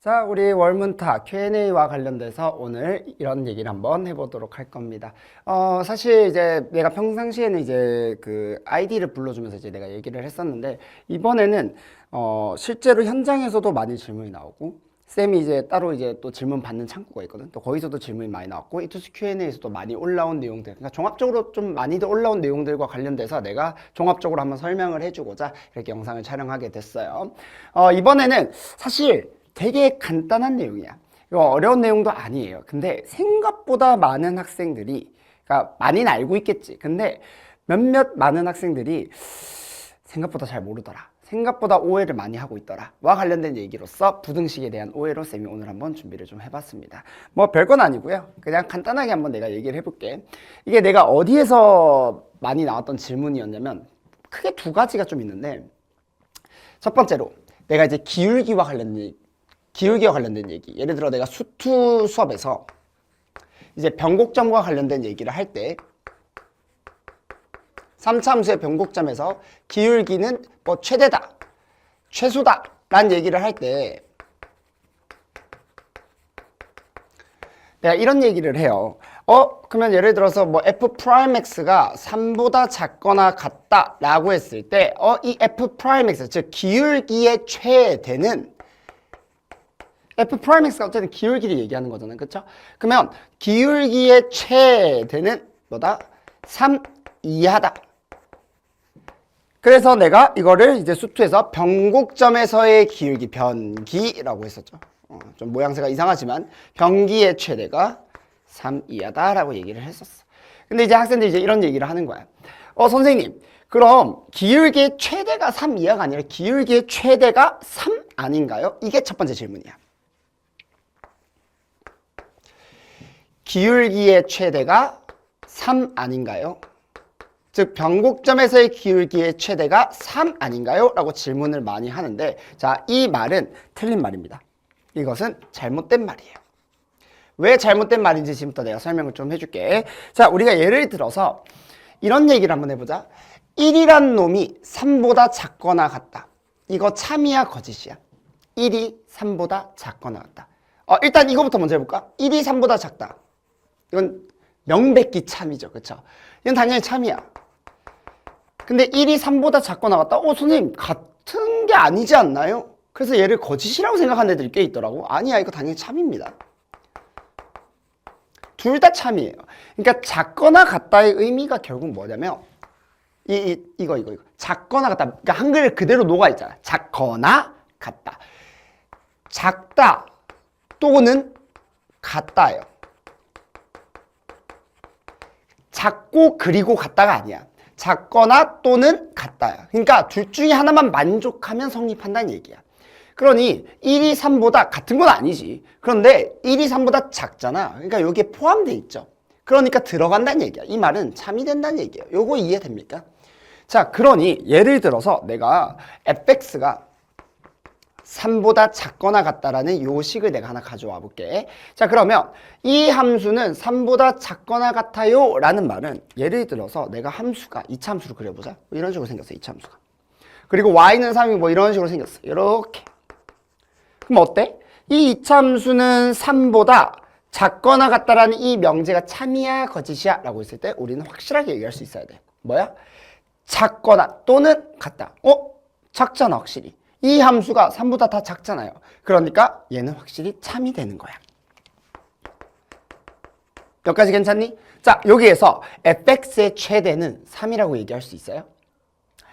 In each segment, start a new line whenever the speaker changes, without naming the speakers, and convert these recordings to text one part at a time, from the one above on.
자, 우리 월문타 Q&A와 관련돼서 오늘 이런 얘기를 한번 해보도록 할 겁니다. 사실 이제 내가 평상시에는 이제 그 아이디를 불러주면서 이제 내가 얘기를 했었는데, 이번에는 실제로 현장에서도 많이 질문이 나오고, 쌤이 이제 따로 이제 또 질문 받는 창구가 있거든. 또 거기서도 질문이 많이 나왔고, 이투스 Q&A에서도 많이 올라온 내용들, 그러니까 종합적으로 좀 많이들 올라온 내용들과 관련돼서 내가 종합적으로 한번 설명을 해주고자 이렇게 영상을 촬영하게 됐어요. 이번에는 사실 되게 간단한 내용이야. 이거 어려운 내용도 아니에요. 근데 생각보다 많은 학생들이, 그러니까 많이는 알고 있겠지. 근데 몇몇 많은 학생들이 생각보다 잘 모르더라. 생각보다 오해를 많이 하고 있더라. 와 관련된 얘기로서 부등식에 대한 오해로 쌤이 오늘 한번 준비를 좀 해봤습니다. 뭐 별건 아니고요. 그냥 간단하게 한번 내가 얘기를 해볼게. 이게 내가 어디에서 많이 나왔던 질문이었냐면 크게 두 가지가 좀 있는데, 첫 번째로 내가 이제 기울기와 관련된 얘기. 예를 들어 내가 수투 수업에서 이제 변곡점과 관련된 얘기를 할 때 3차 함수의 변곡점에서 기울기는 뭐 최대다, 최소다 라는 얘기를 할 때 내가 이런 얘기를 해요. 그러면 예를 들어서 뭐 f'x가 3보다 작거나 같다 라고 했을 때 이 f'x, 즉 기울기의 최대는 f'x가 어쨌든 기울기를 얘기하는 거잖아요. 그쵸? 그러면 기울기의 최대는 뭐다? 3 이하다. 그래서 내가 이거를 이제 수투에서 변곡점에서의 기울기, 변기라고 했었죠. 좀 모양새가 이상하지만 변기의 최대가 3 이하다라고 얘기를 했었어. 근데 이제 학생들이 이제 이런 얘기를 하는 거야. 선생님, 그럼 기울기의 최대가 3 이하가 아니라 기울기의 최대가 3 아닌가요? 이게 첫 번째 질문이야. 기울기의 최대가 3 아닌가요? 즉 변곡점에서의 기울기의 최대가 3 아닌가요? 라고 질문을 많이 하는데, 자, 이 말은 틀린 말입니다. 이것은 잘못된 말이에요. 왜 잘못된 말인지 지금부터 내가 설명을 좀 해줄게. 자, 우리가 예를 들어서 이런 얘기를 한번 해보자. 1이란 놈이 3보다 작거나 같다. 이거 참이야 거짓이야? 1이 3보다 작거나 같다. 일단 이거부터 먼저 해볼까? 1이 3보다 작다. 이건 명백히 참이죠. 그쵸? 이건 당연히 참이야. 근데 1이 3보다 작거나 같다? 선생님, 같은 게 아니지 않나요? 그래서 얘를 거짓이라고 생각하는 애들이 꽤 있더라고. 아니야, 이거 당연히 참입니다. 둘 다 참이에요. 그러니까 작거나 같다의 의미가 결국 뭐냐면, 이거. 작거나 같다. 그러니까 한글 그대로 녹아있잖아. 작거나 같다. 작다 또는 같다예요. 작고 그리고 같다가 아니야. 작거나 또는 같다야. 그러니까 둘 중에 하나만 만족하면 성립한다는 얘기야. 그러니 1이 3보다 같은 건 아니지. 그런데 1이 3보다 작잖아. 그러니까 여기에 포함되어 있죠. 그러니까 들어간다는 얘기야. 이 말은 참이 된다는 얘기예요. 요거 이해됩니까? 자, 그러니 예를 들어서 내가 fx가 3보다 작거나 같다라는 요식을 내가 하나 가져와 볼게. 자, 그러면 이 함수는 3보다 작거나 같아요 라는 말은, 예를 들어서 내가 함수가 2차 함수로 그려보자. 뭐 이런 식으로 생겼어, 2차 함수가. 그리고 y는 3이 뭐 이런 식으로 생겼어. 이렇게. 그럼 어때? 이 2차 함수는 3보다 작거나 같다라는 이 명제가 참이야 거짓이야 라고 했을 때 우리는 확실하게 얘기할 수 있어야 돼. 뭐야? 작거나 또는 같다. 작잖아 확실히. 이 함수가 3보다 다 작잖아요. 그러니까 얘는 확실히 참이 되는 거야. 여기까지 괜찮니? 자, 여기에서 fx의 최대는 3이라고 얘기할 수 있어요?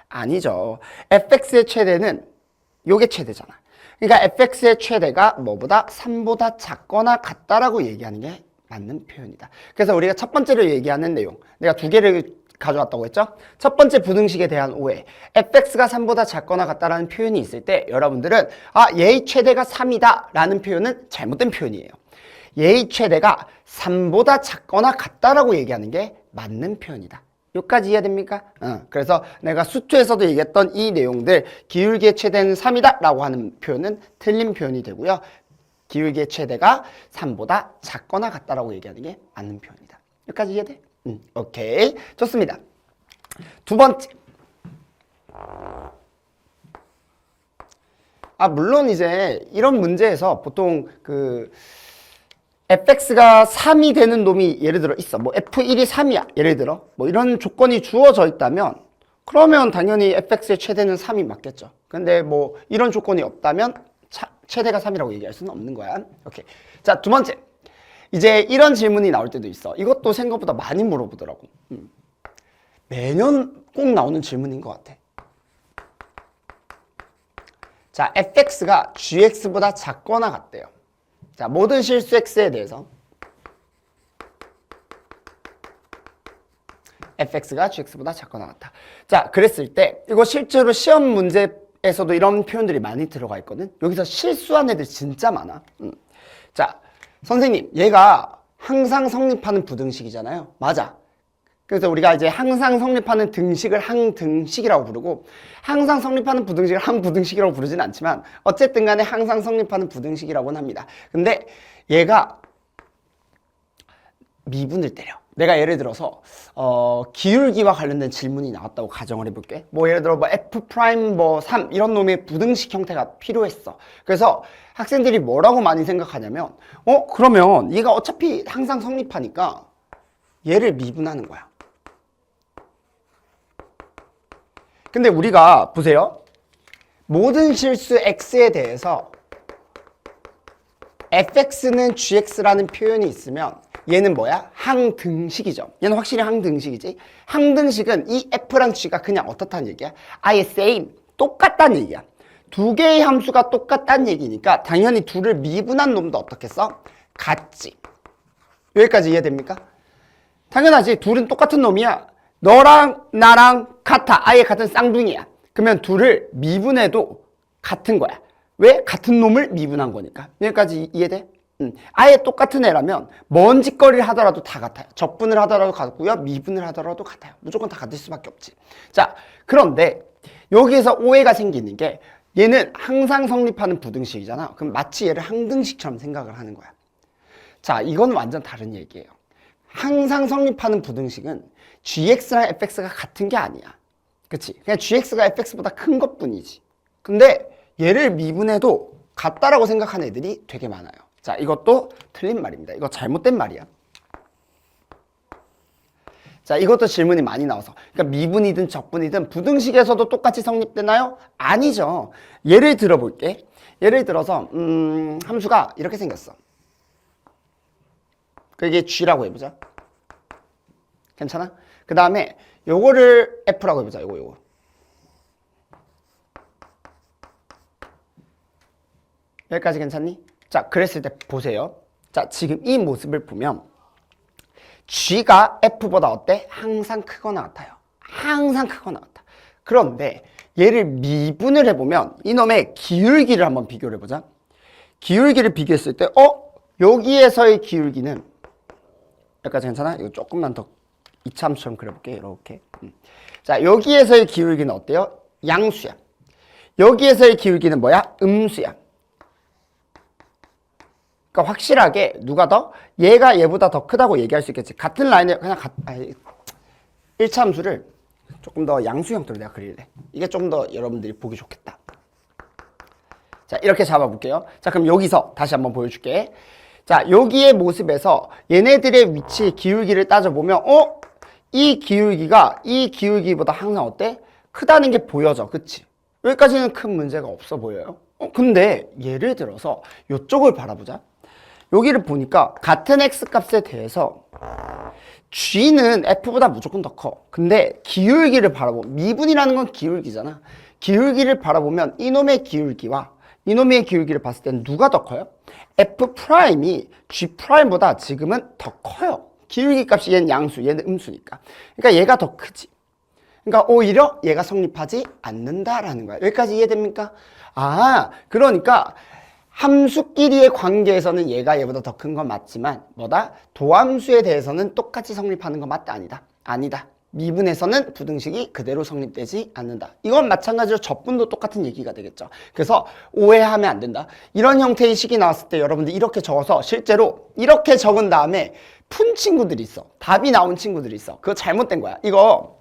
아니죠. fx의 최대는 요게 최대잖아. 그러니까 fx의 최대가 뭐보다 3보다 작거나 같다라고 얘기하는 게 맞는 표현이다. 그래서 우리가 첫 번째로 얘기하는 내용, 내가 두 개를 가져왔다고 했죠? 첫 번째 부등식에 대한 오해. fx가 3보다 작거나 같다라는 표현이 있을 때 여러분들은 얘의 최대가 3이다 라는 표현은 잘못된 표현이에요. 얘의 최대가 3보다 작거나 같다라고 얘기하는 게 맞는 표현이다. 여기까지 이해됩니까? 그래서 내가 수투에서도 얘기했던 이 내용들, 기울기의 최대는 3이다 라고 하는 표현은 틀린 표현이 되고요. 기울기의 최대가 3보다 작거나 같다라고 얘기하는 게 맞는 표현이다. 여기까지 이해돼? 오케이. 좋습니다. 두 번째. 물론 이제 이런 문제에서 보통 그 fx가 3이 되는 놈이 예를 들어 있어. 뭐 f1이 3이야. 예를 들어. 뭐 이런 조건이 주어져 있다면 그러면 당연히 fx의 최대는 3이 맞겠죠. 근데 뭐 이런 조건이 없다면 최대가 3이라고 얘기할 수는 없는 거야. 오케이. 자, 두 번째. 이제 이런 질문이 나올 때도 있어. 이것도 생각보다 많이 물어보더라고. 매년 꼭 나오는 질문인 것 같아. 자, fx가 gx보다 작거나 같대요. 자, 모든 실수 x에 대해서 fx가 gx보다 작거나 같다. 자, 그랬을 때 이거 실제로 시험 문제에서도 이런 표현들이 많이 들어가 있거든. 여기서 실수한 애들 진짜 많아. 자, 선생님, 얘가 항상 성립하는 부등식이잖아요. 맞아. 그래서 우리가 이제 항상 성립하는 등식을 항등식이라고 부르고 항상 성립하는 부등식을 항부등식이라고 부르진 않지만 어쨌든 간에 항상 성립하는 부등식이라고는 합니다. 근데 얘가 미분을 때려. 내가 예를 들어서 기울기와 관련된 질문이 나왔다고 가정을 해볼게. 뭐 예를 들어 뭐 f 프라임 뭐 3 이런 놈의 부등식 형태가 필요했어. 그래서 학생들이 뭐라고 많이 생각하냐면 그러면 얘가 어차피 항상 성립하니까 얘를 미분하는 거야. 근데 우리가 보세요. 모든 실수 x에 대해서 fx는 gx라는 표현이 있으면 얘는 뭐야? 항등식이죠. 얘는 확실히 항등식이지. 항등식은 이 f랑 g가 그냥 어떻다는 얘기야? 아예 same, 똑같다는 얘기야. 두 개의 함수가 똑같다는 얘기니까 당연히 둘을 미분한 놈도 어떻겠어? 같지. 여기까지 이해됩니까? 당연하지. 둘은 똑같은 놈이야. 너랑 나랑 같아. 아예 같은 쌍둥이야. 그러면 둘을 미분해도 같은 거야. 왜? 같은 놈을 미분한 거니까. 여기까지 이해돼? 아예 똑같은 애라면 먼 짓거리를 하더라도 다 같아요. 적분을 하더라도 같고요. 미분을 하더라도 같아요. 무조건 다 같을 수밖에 없지. 자, 그런데 여기에서 오해가 생기는 게 얘는 항상 성립하는 부등식이잖아. 그럼 마치 얘를 항등식처럼 생각을 하는 거야. 자, 이건 완전 다른 얘기예요. 항상 성립하는 부등식은 gx랑 fx가 같은 게 아니야. 그치? 그냥 gx가 fx보다 큰 것뿐이지. 근데 얘를 미분해도 같다라고 생각하는 애들이 되게 많아요. 자, 이것도 틀린 말입니다. 이거 잘못된 말이야. 자, 이것도 질문이 많이 나와서. 그러니까 미분이든 적분이든 부등식에서도 똑같이 성립되나요? 아니죠. 예를 들어볼게. 예를 들어서 함수가 이렇게 생겼어. 그게 g라고 해보자. 괜찮아? 그 다음에 요거를 f라고 해보자. 요거. 여기까지 괜찮니? 자, 그랬을 때 보세요. 자, 지금 이 모습을 보면 g가 f보다 어때? 항상 크거나 같아요. 항상 크거나 같아. 그런데 얘를 미분을 해보면 이놈의 기울기를 한번 비교를 해보자. 기울기를 비교했을 때 여기에서의 기울기는 여기까지 괜찮아? 이거 조금만 더 이참처럼 그려볼게. 이렇게. 자, 여기에서의 기울기는 어때요? 양수야. 여기에서의 기울기는 뭐야? 음수야. 그러니까 확실하게 누가 더? 얘가 얘보다 더 크다고 얘기할 수 있겠지. 같은 라인에 그냥 1차 함수를 조금 더 양수 형태로 내가 그릴래. 이게 좀 더 여러분들이 보기 좋겠다. 자, 이렇게 잡아볼게요. 자, 그럼 여기서 다시 한번 보여줄게. 자, 여기의 모습에서 얘네들의 위치 기울기를 따져보면 이 기울기가 이 기울기보다 항상 어때? 크다는 게 보여져. 그치? 여기까지는 큰 문제가 없어 보여요. 근데 예를 들어서 이쪽을 바라보자. 여기를 보니까 같은 x값에 대해서 g는 f보다 무조건 더 커. 근데 기울기를 바라보면 미분이라는 건 기울기잖아. 기울기를 바라보면 이놈의 기울기와 이놈의 기울기를 봤을 때는 누가 더 커요? f'이 g'보다 지금은 더 커요. 기울기 값이 얘는 양수, 얘는 음수니까. 그러니까 얘가 더 크지. 그러니까 오히려 얘가 성립하지 않는다라는 거야. 여기까지 이해됩니까? 그러니까 함수끼리의 관계에서는 얘가 얘보다 더 큰 건 맞지만 뭐다? 도함수에 대해서는 똑같이 성립하는 건 맞다? 아니다? 아니다. 미분에서는 부등식이 그대로 성립되지 않는다. 이건 마찬가지로 적분도 똑같은 얘기가 되겠죠. 그래서 오해하면 안 된다. 이런 형태의 식이 나왔을 때 여러분들 이렇게 적어서 실제로 이렇게 적은 다음에 푼 친구들이 있어. 답이 나온 친구들이 있어. 그거 잘못된 거야. 이거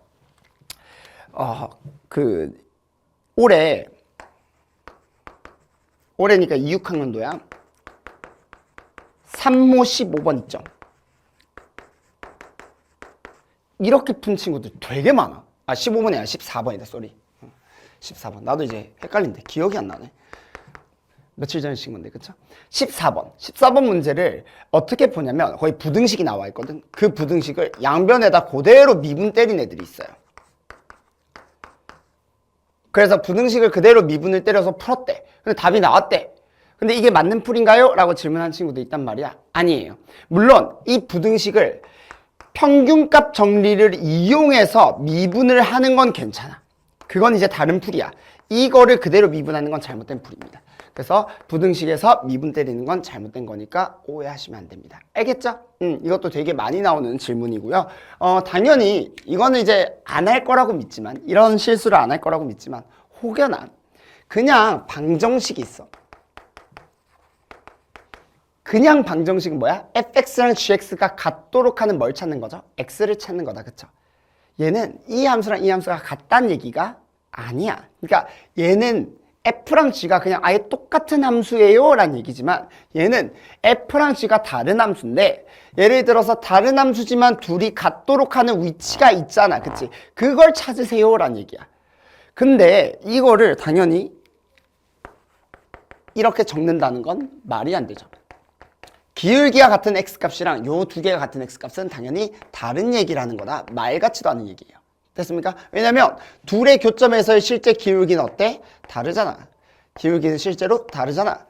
올해 올해니까 26학년도야. 3모 15번 있죠. 이렇게 푼 친구들 되게 많아. 15번이 아니라 14번이다. 쏘리. 14번. 나도 이제 헷갈린데 기억이 안 나네. 며칠 전에 친 건데, 그쵸? 14번 문제를 어떻게 푸냐면 거의 부등식이 나와 있거든. 그 부등식을 양변에다 그대로 미분 때린 애들이 있어요. 그래서 부등식을 그대로 미분을 때려서 풀었대. 근데 답이 나왔대. 근데 이게 맞는 풀인가요? 라고 질문한 친구도 있단 말이야. 아니에요. 물론 이 부등식을 평균값 정리를 이용해서 미분을 하는 건 괜찮아. 그건 이제 다른 풀이야. 이거를 그대로 미분하는 건 잘못된 풀입니다. 그래서 부등식에서 미분 때리는 건 잘못된 거니까 오해하시면 안 됩니다. 알겠죠? 이것도 되게 많이 나오는 질문이고요. 당연히 이거는 이제 안 할 거라고 믿지만, 이런 실수를 안 할 거라고 믿지만, 혹여나 그냥 방정식이 있어. 그냥 방정식은 뭐야? fx랑 gx가 같도록 하는 뭘 찾는 거죠? x를 찾는 거다. 그쵸? 얘는 이 함수랑 이 함수가 같다는 얘기가 아니야. 그러니까 얘는 f랑 g가 그냥 아예 똑같은 함수예요 라는 얘기지만, 얘는 f랑 g가 다른 함수인데, 예를 들어서 다른 함수지만 둘이 같도록 하는 위치가 있잖아. 그치? 그걸 찾으세요 라는 얘기야. 근데 이거를 당연히 이렇게 적는다는 건 말이 안 되죠. 기울기가 같은 x값이랑 요 두 개가 같은 x값은 당연히 다른 얘기라는 거다. 말 같지도 않은 얘기예요. 됐습니까? 왜냐면 둘의 교점에서의 실제 기울기는 어때? 다르잖아. 기울기는 실제로 다르잖아.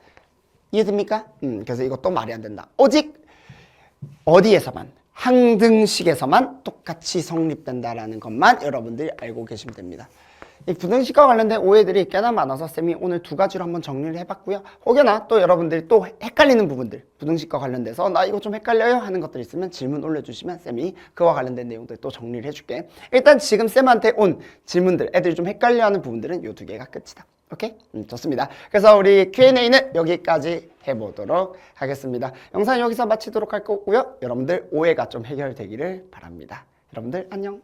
이해됩니까? 그래서 이것도 말이 안 된다. 오직 어디에서만, 항등식에서만 똑같이 성립된다라는 것만 여러분들이 알고 계시면 됩니다. 이 부등식과 관련된 오해들이 꽤나 많아서 쌤이 오늘 두 가지로 한번 정리를 해봤고요. 혹여나 또 여러분들이 또 헷갈리는 부분들, 부등식과 관련돼서 나 이거 좀 헷갈려요 하는 것들 있으면 질문 올려주시면 쌤이 그와 관련된 내용들 또 정리를 해줄게. 일단 지금 쌤한테 온 질문들, 애들이 좀 헷갈려하는 부분들은 요 두 개가 끝이다. 오케이? 좋습니다. 그래서 우리 Q&A는 여기까지 해보도록 하겠습니다. 영상 여기서 마치도록 할 거고요. 여러분들 오해가 좀 해결되기를 바랍니다. 여러분들 안녕.